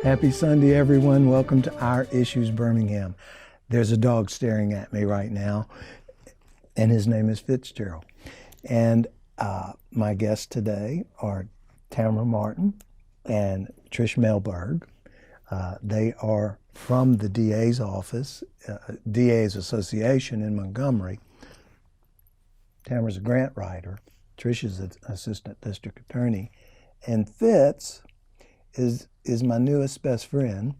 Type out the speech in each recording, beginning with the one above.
Happy Sunday, everyone. Welcome to Our Issues Birmingham. There's a dog staring at me right now, and his name is Fitzgerald. And my guests today are Tanya Martin and Trish Melberg. They are from the DA's office, DA's Association in Montgomery. Tamara's a grant writer. Trish is an assistant district attorney. And Fitz is my newest best friend,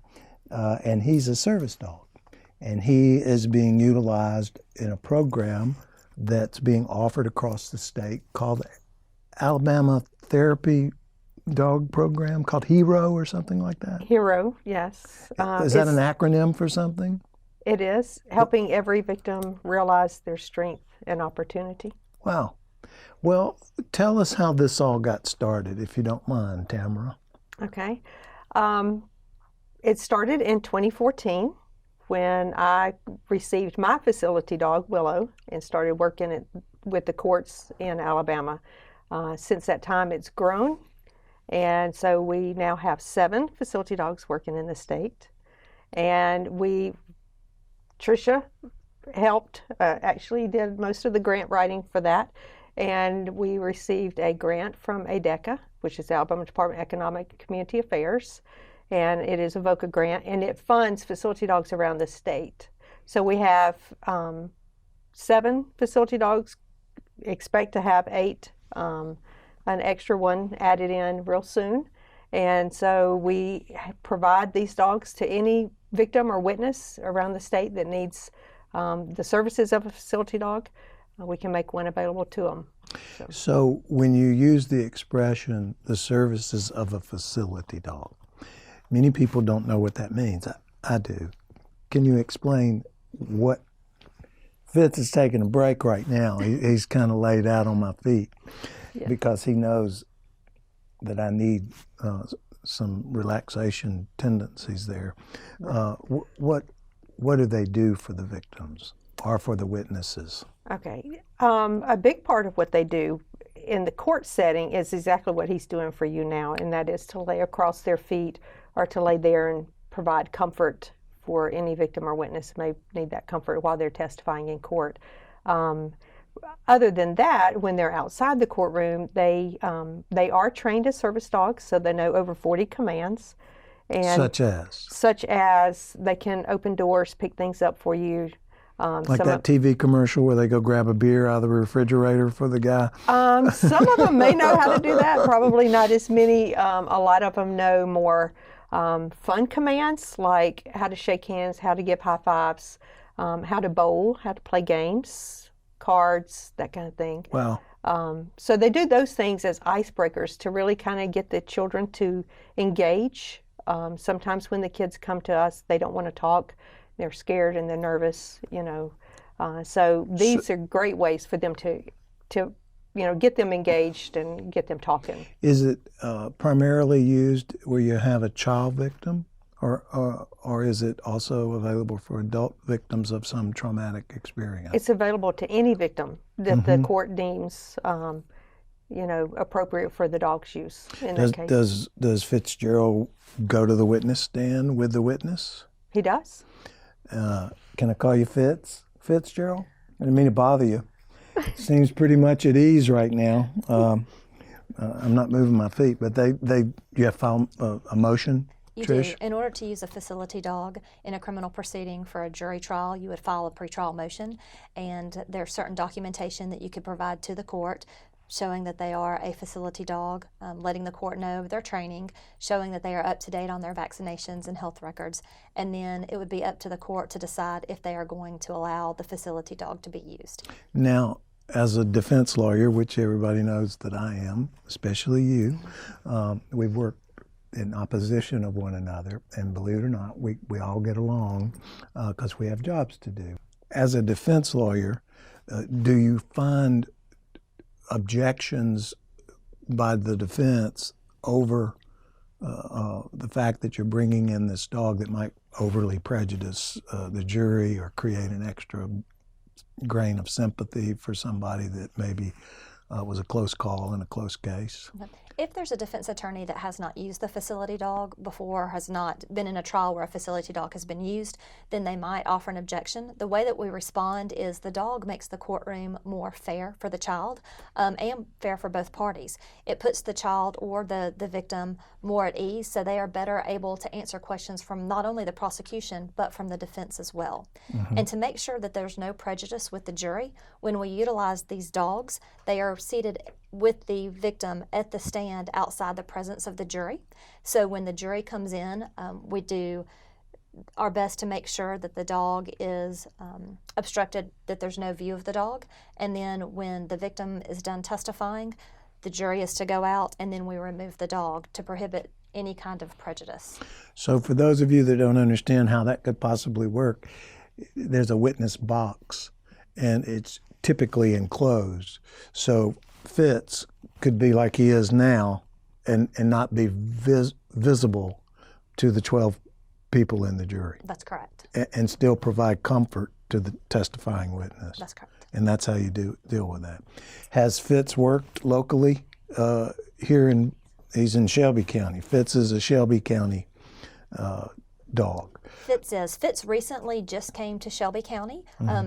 and he's a service dog. And he is being utilized in a program that's being offered across the state called Alabama Therapy Dog Program, called HERO or something like that? HERO, yes. Is that an acronym for something? It is, helping every victim realize their strength and opportunity. Wow. Well, tell us how this all got started, if you don't mind, Tamara. Okay. It started in 2014 when I received my facility dog, Willow, and started working with the courts in Alabama. Since that time, it's grown, and so we now have 7 facility dogs working in the state. And Tricia helped, actually did most of the grant writing for that, and we received a grant from ADECA, which is the Alabama Department of Economic and Community Affairs, and it is a VOCA grant, and it funds facility dogs around the state. So we have 7 facility dogs, expect to have 8, an extra one added in real soon. And so we provide these dogs to any victim or witness around the state that needs the services of a facility dog. We can make one available to them. So when you use the expression, the services of a facility dog, many people don't know what that means. I do. Can you explain what? Fitz is taking a break right now. He's kind of laid out on my feet because he knows that I need some relaxation tendencies there. What do they do for the victims or for the witnesses? Okay. A big part of what they do in the court setting is exactly what he's doing for you now, and that is to lay across their feet or to lay there and provide comfort for any victim or witness who may need that comfort while they're testifying in court. Other than that, when they're outside the courtroom, they are trained as service dogs, so they know over 40 commands. And such as they can open doors, pick things up for you. Like that TV commercial where they go grab a beer out of the refrigerator for the guy? Some of them may know how to do that, probably not as many. A lot of them know more fun commands, like how to shake hands, how to give high fives, how to bowl, how to play games, cards, that kind of thing. Wow. So they do those things as icebreakers to really kind of get the children to engage. Sometimes when the kids come to us, they don't want to talk. They're scared and they're nervous, So these are great ways for them to get them engaged and get them talking. Is it primarily used where you have a child victim, or is it also available for adult victims of some traumatic experience? It's available to any victim that the court deems, appropriate for the dog's use. In that case. Does Fitzgerald go to the witness stand with the witness? He does. Can I call you Fitzgerald? I didn't mean to bother you. Seems pretty much at ease right now. I'm not moving my feet, but you have to file a motion, Trish? You do. In order to use a facility dog in a criminal proceeding for a jury trial, you would file a pretrial motion, and there's certain documentation that you could provide to the court showing that they are a facility dog, letting the court know their training, showing that they are up to date on their vaccinations and health records, and then it would be up to the court to decide if they are going to allow the facility dog to be used. Now, as a defense lawyer, which everybody knows that I am, especially you, we've worked in opposition of one another, and believe it or not, we all get along because we have jobs to do. As a defense lawyer, do you find objections by the defense over the fact that you're bringing in this dog that might overly prejudice the jury or create an extra grain of sympathy for somebody that maybe was a close call in a close case? If there's a defense attorney that has not used the facility dog before, has not been in a trial where a facility dog has been used, then they might offer an objection. The way that we respond is the dog makes the courtroom more fair for the child and fair for both parties. It puts the child or the victim more at ease, so they are better able to answer questions from not only the prosecution but from the defense as well. And to make sure that there's no prejudice with the jury, when we utilize these dogs, they are seated with the victim at the stand outside the presence of the jury. So when the jury comes in, we do our best to make sure that the dog is obstructed, that there's no view of the dog. And then when the victim is done testifying, the jury is to go out, and then we remove the dog to prohibit any kind of prejudice. So for those of you that don't understand how that could possibly work, there's a witness box, and it's typically enclosed. So Fitz could be like he is now and not be visible to the 12 people in the jury. That's correct. And still provide comfort to the testifying witness. That's correct. And that's how you deal with that. Has Fitz worked locally here he's in Shelby County. Fitz is a Shelby County dog. Fitz recently just came to Shelby County,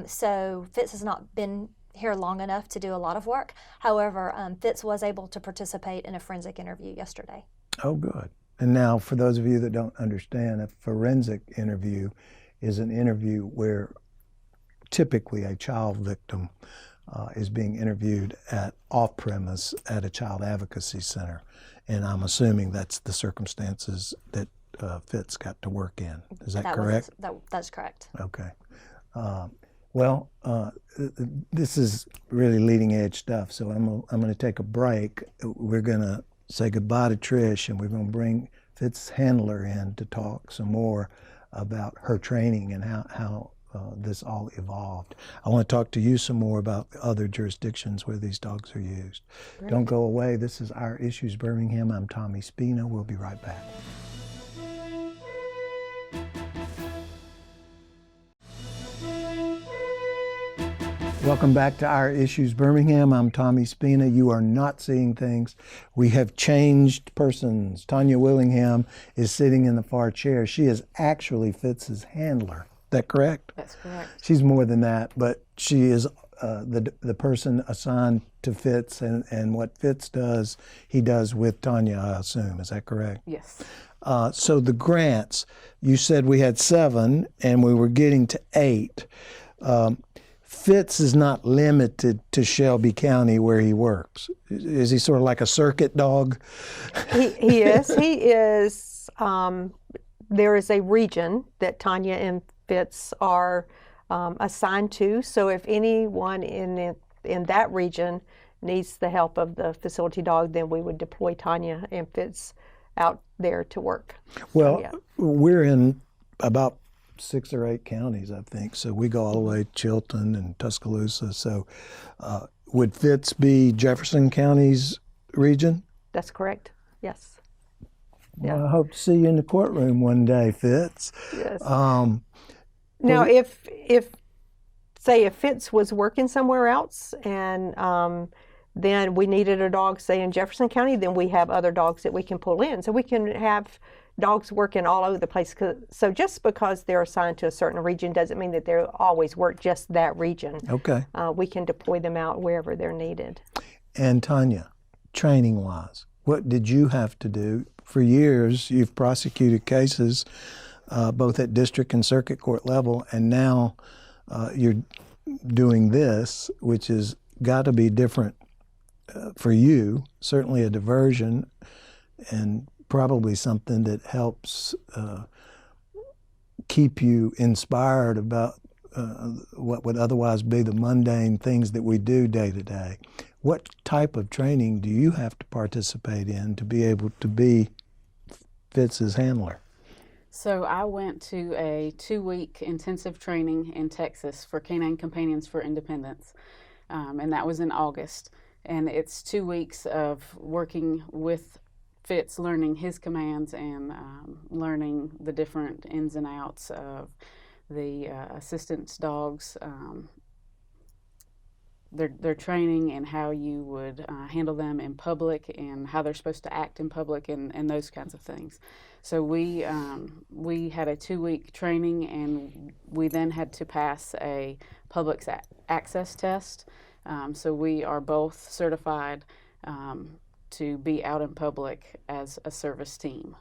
so Fitz has not been here long enough to do a lot of work. However, Fitz was able to participate in a forensic interview yesterday. Oh, good. And now, for those of you that don't understand, a forensic interview is an interview where typically a child victim is being interviewed off-premise at a child advocacy center. And I'm assuming that's the circumstances that Fitz got to work in. Is that correct? That's correct. Okay. This is really leading edge stuff, so I'm going to take a break. We're going to say goodbye to Trish, and we're going to bring Fitz's handler in to talk some more about her training and how this all evolved. I want to talk to you some more about other jurisdictions where these dogs are used. Great. Don't go away. This is Our Issues Birmingham. I'm Tommy Spina. We'll be right back. Welcome back to Our Issues Birmingham. I'm Tommy Spina. You are not seeing things. We have changed persons. Tanya Willingham is sitting in the far chair. She is actually Fitz's handler. Is that correct? That's correct. She's more than that, but she is the person assigned to Fitz, and what Fitz does, he does with Tanya, I assume. Is that correct? Yes. So the grants, you said we had 7 and we were getting to 8. Fitz is not limited to Shelby County where he works. Is he sort of like a circuit dog? He is. He is. There is a region that Tanya and Fitz are assigned to. So if anyone in that region needs the help of the facility dog, then we would deploy Tanya and Fitz out there to work. Well, so, yeah. We're in about 6 or 8 counties, I think. So we go all the way to Chilton and Tuscaloosa. So would Fitz be Jefferson County's region? That's correct. Yes. Well, Yeah. I hope to see you in the courtroom one day, Fitz. Yes. Now, if Fitz was working somewhere else and then we needed a dog, say in Jefferson County, then we have other dogs that we can pull in. So we can have dogs working all over the place. So just because they're assigned to a certain region doesn't mean that they'll always work just that region. Okay. We can deploy them out wherever they're needed. And Tanya, training-wise, what did you have to do? For years, you've prosecuted cases both at district and circuit court level, and now you're doing this, which has got to be different for you, certainly a diversion, and probably something that helps keep you inspired about what would otherwise be the mundane things that we do day to day. What type of training do you have to participate in to be able to be Fitz's handler? So I went to a 2-week intensive training in Texas for Canine Companions for Independence, and that was in August. And it's 2 weeks of working with Fitz, learning his commands and learning the different ins and outs of the assistance dogs, their training and how you would handle them in public and how they're supposed to act in public and those kinds of things. So we had a 2-week training, and we then had to pass a public access test. So we are both certified to be out in public as a service team.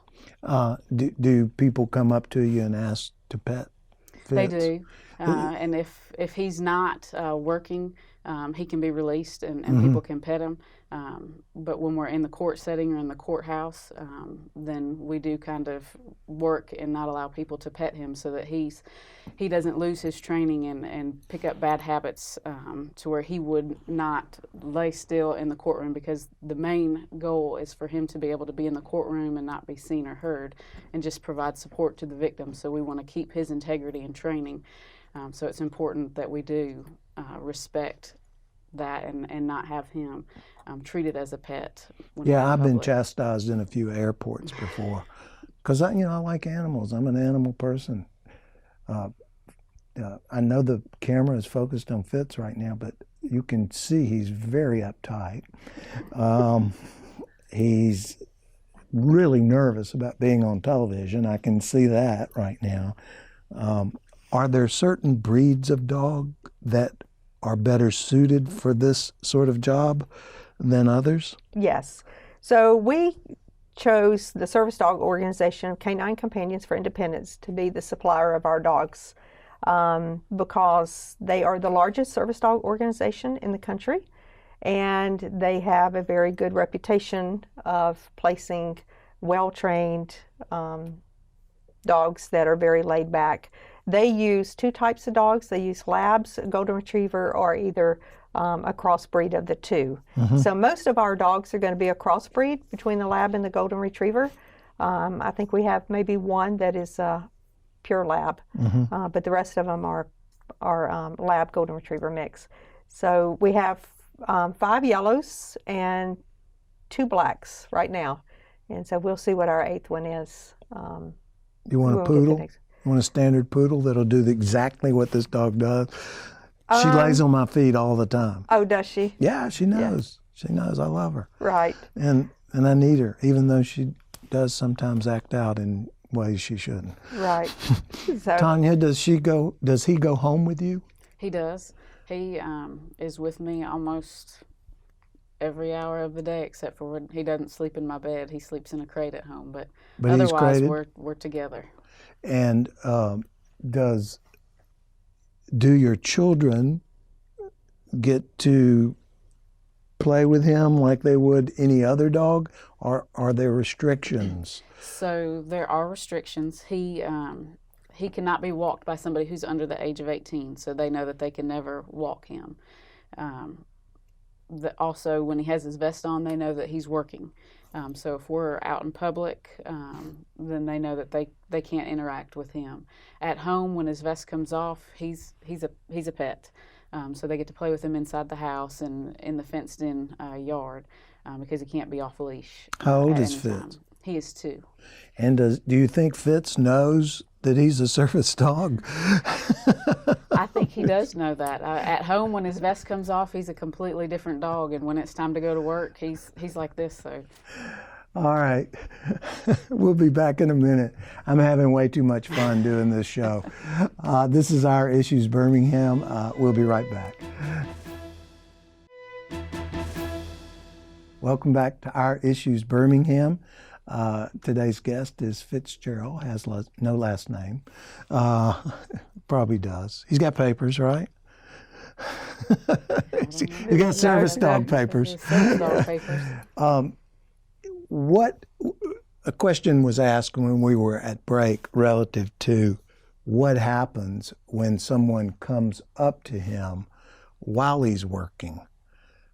Do people come up to you and ask to pet Fitz? They do. And if he's not working, he can be released and people can pet him. But when we're in the court setting or in the courthouse, then we do kind of work and not allow people to pet him so that he doesn't lose his training and pick up bad habits to where he would not lay still in the courtroom, because the main goal is for him to be able to be in the courtroom and not be seen or heard and just provide support to the victim. So we want to keep his integrity and training. So it's important that we do respect that and not have him treated as a pet. Yeah, I've been chastised in a few airports before because I like animals. I'm an animal person. I know the camera is focused on Fitz right now, but you can see he's very uptight. He's really nervous about being on television. I can see that right now. Are there certain breeds of dog that are better suited for this sort of job than others? Yes. So we chose the service dog organization of Canine Companions for Independence to be the supplier of our dogs because they are the largest service dog organization in the country, and they have a very good reputation of placing well-trained dogs that are very laid back. They use 2 types of dogs. They use labs, golden retriever, or either a crossbreed of the 2. So most of our dogs are going to be a crossbreed between the lab and the golden retriever. I think we have maybe one that is a pure lab, but the rest of them are lab golden retriever mix. So we have 5 yellows and 2 blacks right now, and so we'll see what our 8th one is. You want a poodle? You want a standard poodle that'll do exactly what this dog does? She lays on my feet all the time. Oh, does she? Yeah, she knows. Yeah. She knows I love her. Right. And I need her, even though she does sometimes act out in ways she shouldn't. Right. So, Tanya, does he go home with you? He does. He is with me almost every hour of the day, except for when he doesn't sleep in my bed. He sleeps in a crate at home, but otherwise we're together. And do your children get to play with him like they would any other dog, or are there restrictions? So there are restrictions. He cannot be walked by somebody who's under the age of 18, so they know that they can never walk him. Also, when he has his vest on, they know that he's working. So if we're out in public, then they know that they can't interact with him. At home, when his vest comes off, he's a pet. So they get to play with him inside the house and in the fenced-in yard because he can't be off a leash. How old is Fitz? He is 2. And do you think Fitz knows that he's a service dog? I think he does know that. At home, when his vest comes off, he's a completely different dog, and when it's time to go to work, he's like this. So. All right. We'll be back in a minute. I'm having way too much fun doing this show. This is Our Issues Birmingham. We'll be right back. Welcome back to Our Issues Birmingham. Today's guest is Fitzgerald, has no last name. Probably does. He's got papers, right? He's got service dog papers. Service dog papers. A question was asked when we were at break relative to what happens when someone comes up to him while he's working.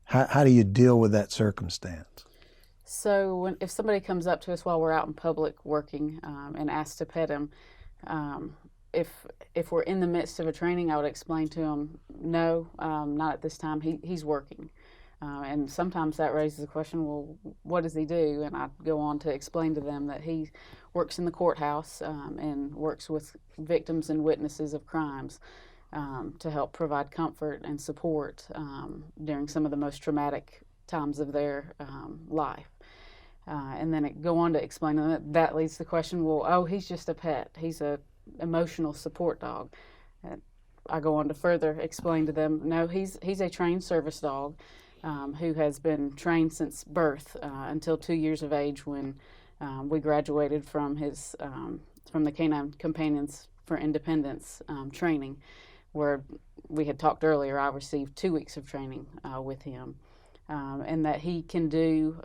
How do you deal with that circumstance? So if somebody comes up to us while we're out in public working and asks to pet him, if we're in the midst of a training, I would explain to him, no, not at this time. He's working. And sometimes that raises the question, well, what does he do? And I go on to explain to them that he works in the courthouse and works with victims and witnesses of crimes. to help provide comfort and support during some of the most traumatic times of their life. And then it go on to explain that leads to the question, well, oh, he's just a pet. He's a emotional support dog. I go on to further explain to them, no, he's a trained service dog who has been trained since birth until 2 years of age when we graduated from the Canine Companions for Independence training, where we had talked earlier. I received 2 weeks of training with him, and that he can do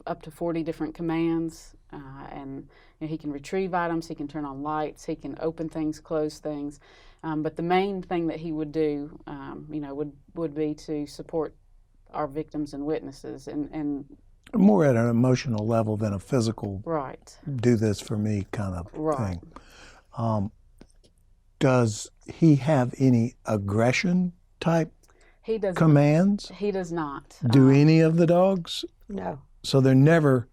up to 40 different commands, and he can retrieve items, he can turn on lights, he can open things, close things. But the main thing that he would do, would be to support our victims and witnesses, and More at an emotional level than a physical, right, do this for me kind of right. thing. Does he have any aggression type He does. commands? He does not. Do any of the dogs? No. So they're never.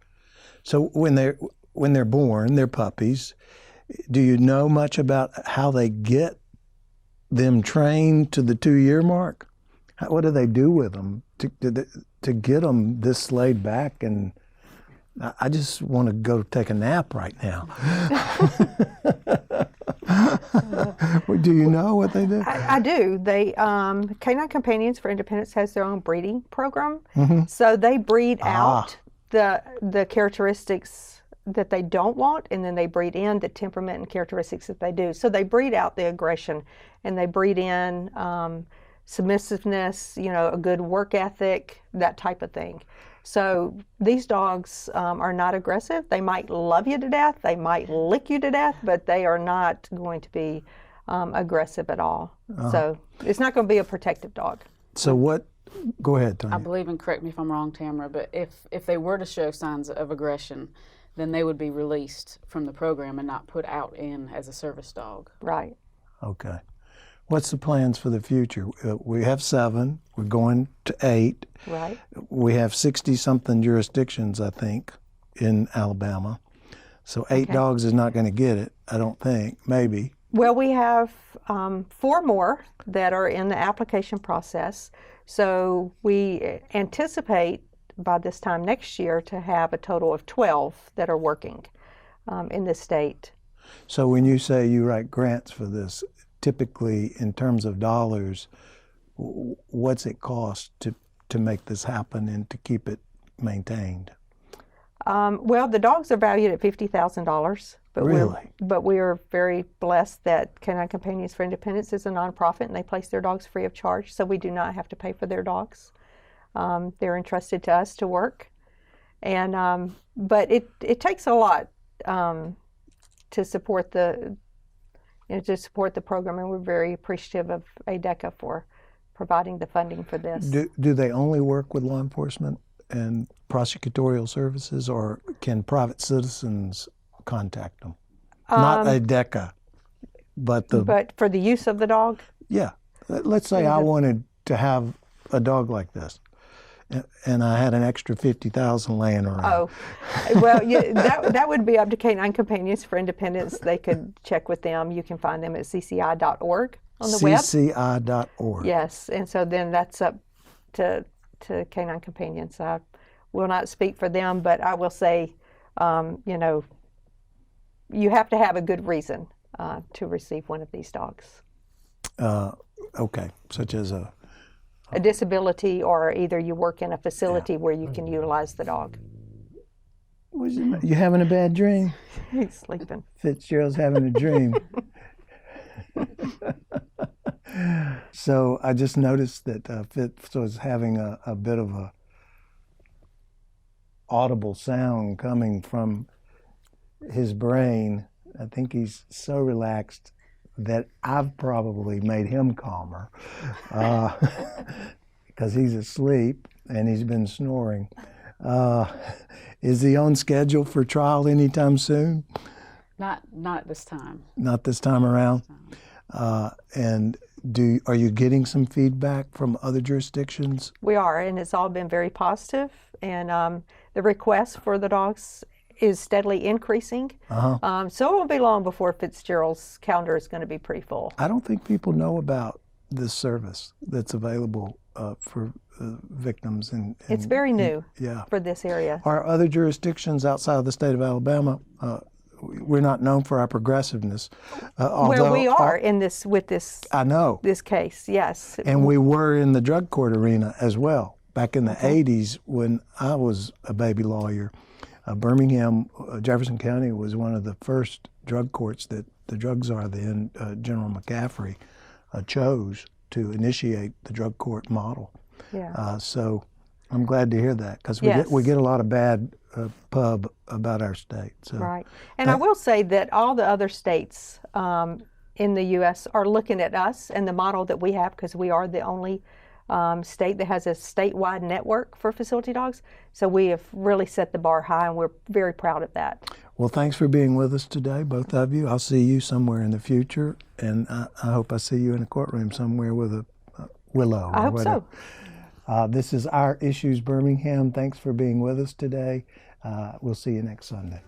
So when they're born, they're puppies. Do you know much about how they get them trained to the 2-year mark? What do they do with them to get them this laid back? And I just want to go take a nap right now. Do you know what they do? I do. They Canine Companions for Independence has their own breeding program, Mm-hmm. so they breed out the characteristics that they don't want, and then they breed in the temperament and characteristics that they do. So they breed out the aggression, and they breed in submissiveness, a good work ethic, that type of thing. So these dogs are not aggressive. They might love you to death, they might lick you to death, but they are not going to be aggressive at all. So it's not going to be a protective dog. So what? Go ahead, I Tanya. believe, and correct me if I'm wrong, Tamara, but if they were to show signs of aggression, then they would be released from the program and not put out in as a service dog. Right. Okay. What's the plans for the future? We have 7. We're going to 8. Right. We have 60-something jurisdictions, I think, in Alabama. So 8 Okay. dogs is not going to get it, I don't think. Maybe. Well, we have 4 more that are in the application process. So we anticipate by this time next year to have a total of 12 that are working in the state. So when you say you write grants for this, typically in terms of dollars, what's it cost to make this happen and to keep it maintained? Well, the dogs are valued at $50,000. But Really? we are very blessed that Canine Companions for Independence is a nonprofit, and they place their dogs free of charge, so we do not have to pay for their dogs. They're entrusted to us to work, and but it takes a lot to support the program, and we're very appreciative of ADECA for providing the funding for this. Do they only work with law enforcement and prosecutorial services, or can private citizens contact them? Not ADECA, but But for the use of the dog, yeah. Let's say I wanted to have a dog like this, and I had an extra $50,000 laying around. oh, well, that would be up to Canine Companions for Independence. They could check with them. You can find them at cci.org on the web. CCI.org. Yes, and so then that's up to Canine Companions. I will not speak for them, but I will say, you have to have a good reason to receive one of these dogs. Okay, such as a disability, or either you work in a facility where you can utilize the dog. You having a bad dream? He's sleeping. Fitzgerald's having a dream. So I just noticed that Fitz was having a bit of a audible sound coming from his brain. I think he's so relaxed that I've probably made him calmer because he's asleep and he's been snoring. Is he on schedule for trial anytime soon? Not at this time. Not this time around. And are you getting some feedback from other jurisdictions? We are, and it's all been very positive. And the request for the dogs is steadily increasing. So it won't be long before Fitzgerald's calendar is going to be pretty full. I don't think people know about this service that's available for victims. It's very new yeah. for this area. Are other jurisdictions outside of the state of Alabama, we're not known for our progressiveness. Where we are in this, with this, I know. this case, yes. And we were in the drug court arena as well. Back in the 80s when I was a baby lawyer, Birmingham, Jefferson County was one of the first drug courts that the drug czar then, General McCaffrey, chose to initiate the drug court model. Yeah. So I'm glad to hear that, because Yes. we get a lot of bad pub about our state. So. Right. And I will say that all the other states in the U.S. are looking at us and the model that we have, because we are the only state that has a statewide network for facility dogs. So we have really set the bar high, and we're very proud of that. Well, thanks for being with us today, both of you. I'll see you somewhere in the future, and I hope I see you in a courtroom somewhere with a willow. I hope whatever. so. This is Our Issues Birmingham. Thanks for being with us today. We'll see you next Sunday.